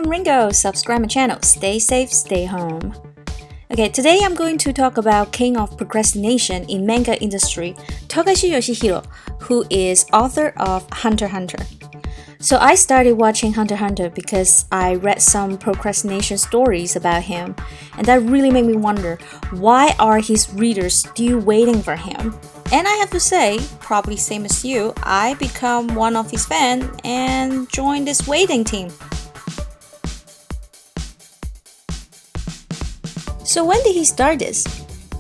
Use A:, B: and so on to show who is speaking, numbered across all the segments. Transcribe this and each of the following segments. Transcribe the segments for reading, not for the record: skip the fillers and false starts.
A: OkRingo, subscribe my channel, stay safe, stay home. Okay, today I'm going to talk about king of procrastination in manga industry, Togashi Yoshihiro, who is author of Hunter x Hunter. So I started watching Hunter x Hunter because I read some procrastination stories about him, and that really made me wonder, why are his readers still waiting for him? And I have to say, probably same as you, I become one of his fans and joined this waiting team. So when did he start this?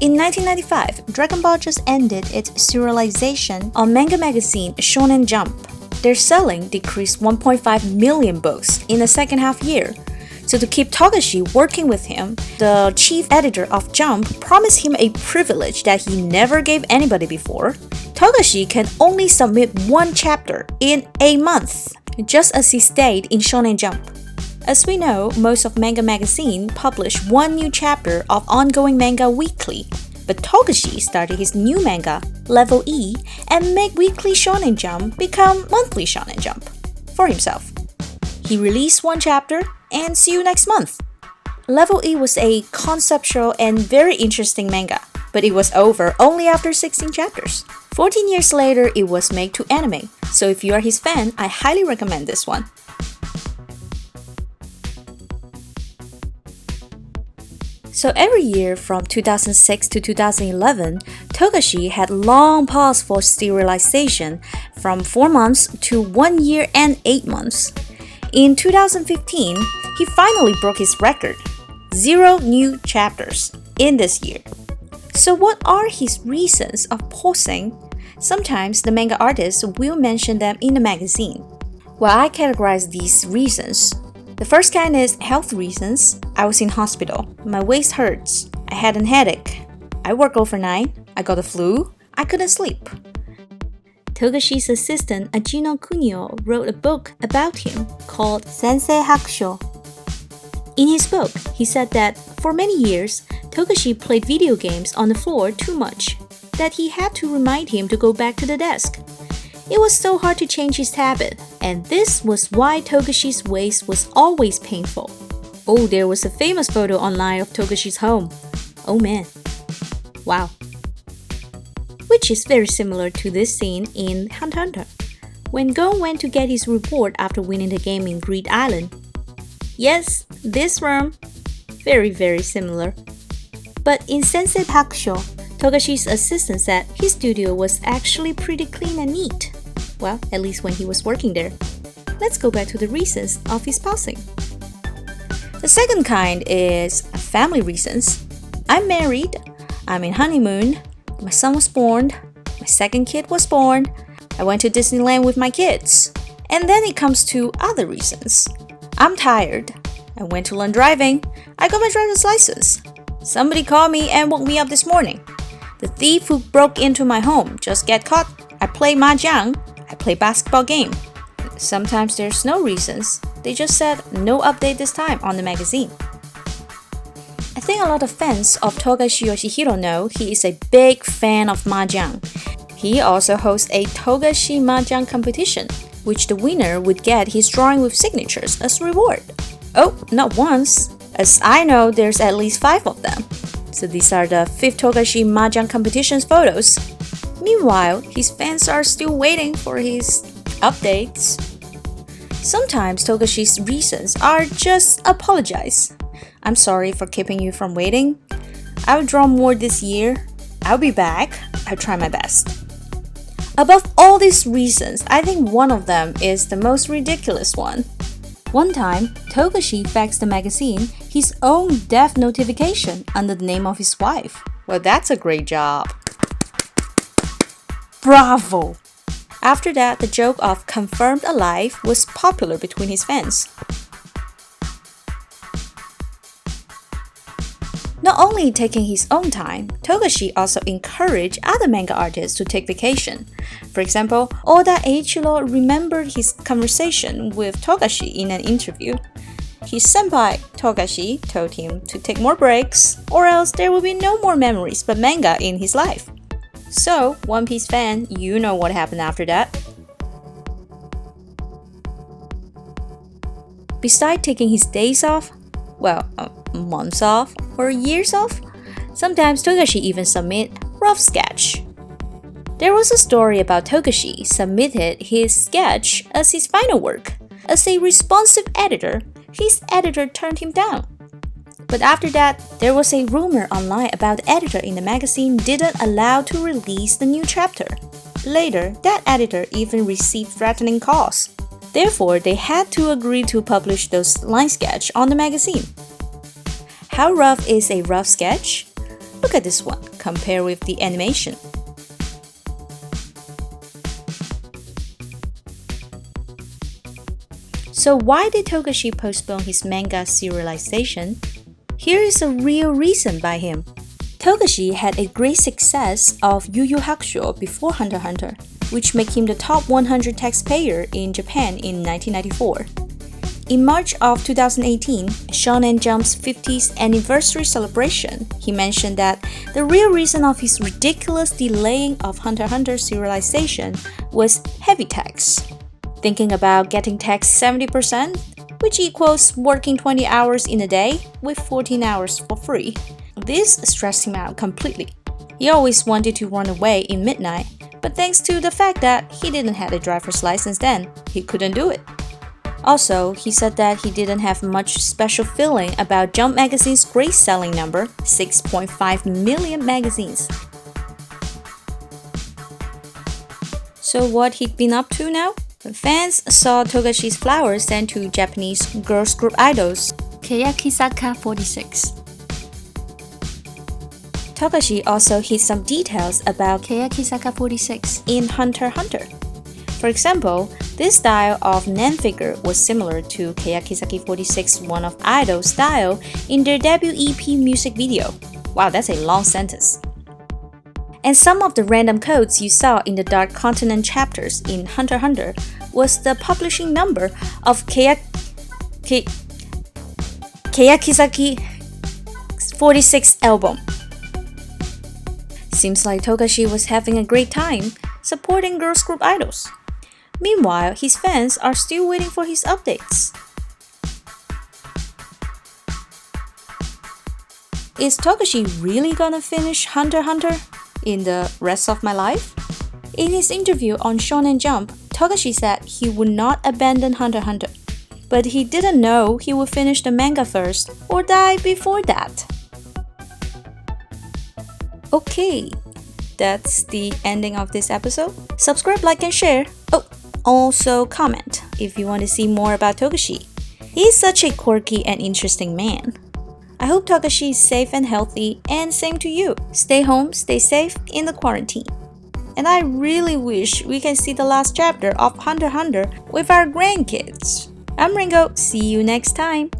A: In 1995, Dragon Ball just ended its serialization on manga magazine Shonen Jump. Their selling decreased 1.5 million books in the second half year. So to keep Togashi working with him, the chief editor of Jump promised him a privilege that he never gave anybody before. Togashi can only submit one chapter in a month, just as he stayed in Shonen Jump. As we know, most of manga magazine publish one new chapter of ongoing manga weekly. But Togashi started his new manga, Level E, and made weekly Shonen Jump become monthly Shonen Jump for himself. He released one chapter, and see you next month. Level E was a conceptual and very interesting manga, but it was over only after 16 chapters. 14 years later, it was made to anime, so if you are his fan, I highly recommend this one. So every year from 2006 to 2011, Togashi had long pause for serialization from 4 months to 1 year and 8 months. In 2015, he finally broke his record, 0 new chapters in this year. So what are his reasons of pausing? Sometimes the manga artists will mention them in the magazine. Well, I categorize these reasons. The first kind is health reasons. I was in hospital. My waist hurts. I had a headache. I work overnight. I got the flu. I couldn't sleep. Togashi's assistant Ajino Kunio wrote a book about him called Sensei Hakusho. In his book, he said that for many years, Togashi played video games on the floor too much, that he had to remind him to go back to the desk. It was so hard to change his habit, and this was why Togashi's waist was always painful. Oh, there was a famous photo online of Togashi's home. Oh man. Wow. Which is very similar to this scene in Hunter x Hunter, when Gon went to get his reward after winning the game in Greed Island. Yes, this room. Very similar. But in Sensei Hakusho, Togashi's assistant said his studio was actually pretty clean and neat. Well, at least when he was working there. Let's go back to the reasons of his passing. The second kind is family reasons. I'm married, I'm in honeymoon, my son was born, my second kid was born, I went to Disneyland with my kids. And then it comes to other reasons. I'm tired, I went to learn driving, I got my driver's license. Somebody called me and woke me up this morning. The thief who broke into my home just got caught. I play mahjong. I play basketball game. Sometimes there's no reasons. They just said no update this time on the magazine. I think a lot of fans of Togashi Yoshihiro know he is a big fan of mahjong. He also hosts a Togashi mahjong competition, which the winner would get his drawing with signatures as reward. Oh, not once. As I know, there's at least 5 of them. So these are the 5th Togashi Mahjong competition's photos. Meanwhile, his fans are still waiting for his updates. Sometimes Togashi's reasons are just apologize. I'm sorry for keeping you from waiting. I'll draw more this year. I'll be back. I'll try my best. Above all these reasons, I think one of them is the most ridiculous one. One time, Togashi faxed the magazine his own death notification under the name of his wife. Well, that's a great job. Bravo! After that, the joke of confirmed alive was popular between his fans. Not only taking his own time, Togashi also encouraged other manga artists to take vacation. For example, Oda Eiichiro remembered his conversation with Togashi in an interview. His senpai, Togashi, told him to take more breaks, or else there will be no more memories but manga in his life. So, One Piece fan, you know what happened after that. Besides taking his days off, months off or years off, sometimes Togashi even submit rough sketch. There was a story about Togashi submitted his sketch as his final work. As a responsive editor, his editor turned him down. But after that, there was a rumor online about the editor in the magazine didn't allow to release the new chapter. Later, that editor even received threatening calls. Therefore, they had to agree to publish those line sketch on the magazine. How rough is a rough sketch? Look at this one, compare with the animation. So why did Togashi postpone his manga serialization? Here is a real reason by him. Togashi had a great success of Yu Yu Hakusho before Hunter x Hunter, which made him the top 100 taxpayer in Japan in 1994. In March of 2018, Shonen Jump's 50th anniversary celebration, he mentioned that the real reason of his ridiculous delaying of Hunter x Hunter serialization was heavy tax. Thinking about getting taxed 70%, which equals working 20 hours in a day with 14 hours for free. This stressed him out completely. He always wanted to run away in midnight, but thanks to the fact that he didn't have a driver's license then, he couldn't do it. Also, he said that he didn't have much special feeling about Jump magazine's great selling number, 6.5 million magazines. So what he'd been up to now? Fans saw Togashi's flowers sent to Japanese girls group idols, Keyakizaka 46. Togashi also hid some details about Keyakizaka 46 in Hunter x Hunter. For example, this style of Nen figure was similar to Keyakizaki 46 one of Idol's style in their debut EP music video. Wow, that's a long sentence. And some of the random codes you saw in the Dark Continent chapters in Hunter x Hunter was the publishing number of Keyakizaki 46 album. Seems like Togashi was having a great time supporting girls group idols. Meanwhile, his fans are still waiting for his updates. Is Togashi really gonna finish Hunter x Hunter in the rest of my life? In his interview on Shonen Jump, Togashi said he would not abandon Hunter x Hunter, but he didn't know he would finish the manga first or die before that. Okay, that's the ending of this episode. Subscribe, like, and share. Oh, also comment if you want to see more about Togashi. He's such a quirky and interesting man. I hope Togashi is safe and healthy, and same to you. Stay home, stay safe in the quarantine. And I really wish we can see the last chapter of Hunter x Hunter with our grandkids. I'm Ringo, see you next time.